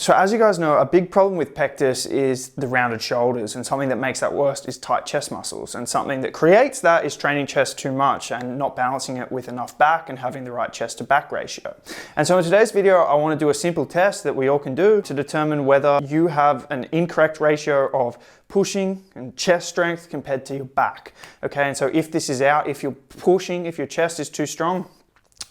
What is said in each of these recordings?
So as you guys know, a big problem with pectus is the rounded shoulders, and something that makes that worse is tight chest muscles, and something that creates that is training chest too much and not balancing it with enough back and having the right chest to back ratio. And so in today's video, I want to do a simple test that we all can do to determine whether you have an incorrect ratio of pushing and chest strength compared to your back. Okay, and so if this is out, if you're pushing, if your chest is too strong,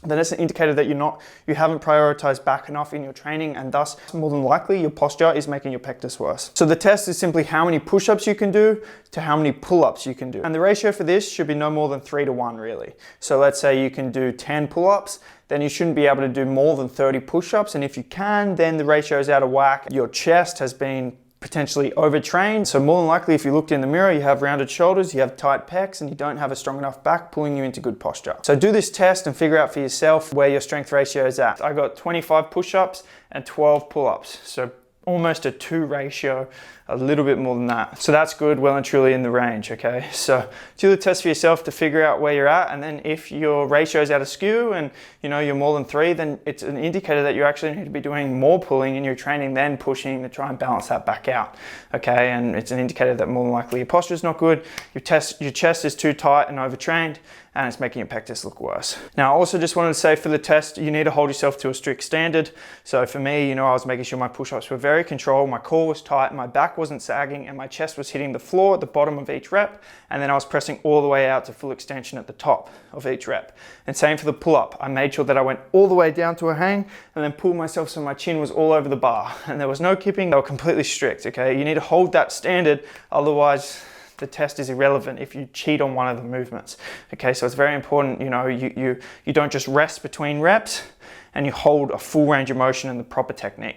then it's an indicator that you haven't prioritized back enough in your training, and thus more than likely your posture is making your pectus worse. So the test is simply how many push-ups you can do to how many pull-ups you can do. And the ratio for this should be no more than 3 to 1 really. So let's say you can do 10 pull-ups, then you shouldn't be able to do more than 30 push-ups. And if you can, then the ratio is out of whack. Your chest has been potentially overtrained. So more than likely, if you looked in the mirror, you have rounded shoulders, you have tight pecs, and you don't have a strong enough back pulling you into good posture. So do this test and figure out for yourself where your strength ratio is at. I got 25 push-ups and 12 pull-ups. So almost a 2 ratio, a little bit more than that. So that's good, well and truly in the range, okay? So do the test for yourself to figure out where you're at, and then if your ratio is out of skew and you're more than 3, then it's an indicator that you actually need to be doing more pulling in your training than pushing to try and balance that back out, okay? And it's an indicator that more than likely your posture is not good, your chest is too tight and overtrained, and it's making your pectus look worse. Now, I also just wanted to say for the test, you need to hold yourself to a strict standard. So for me, I was making sure my push-ups were very controlled, my core was tight, my back wasn't sagging, and my chest was hitting the floor at the bottom of each rep, and then I was pressing all the way out to full extension at the top of each rep. And same for the pull-up. I made sure that I went all the way down to a hang and then pulled myself so my chin was all over the bar, and there was no kipping. They were completely strict, okay? You need to hold that standard, otherwise the test is irrelevant if you cheat on one of the movements. Okay, so it's very important, you don't just rest between reps, and you hold a full range of motion in the proper technique.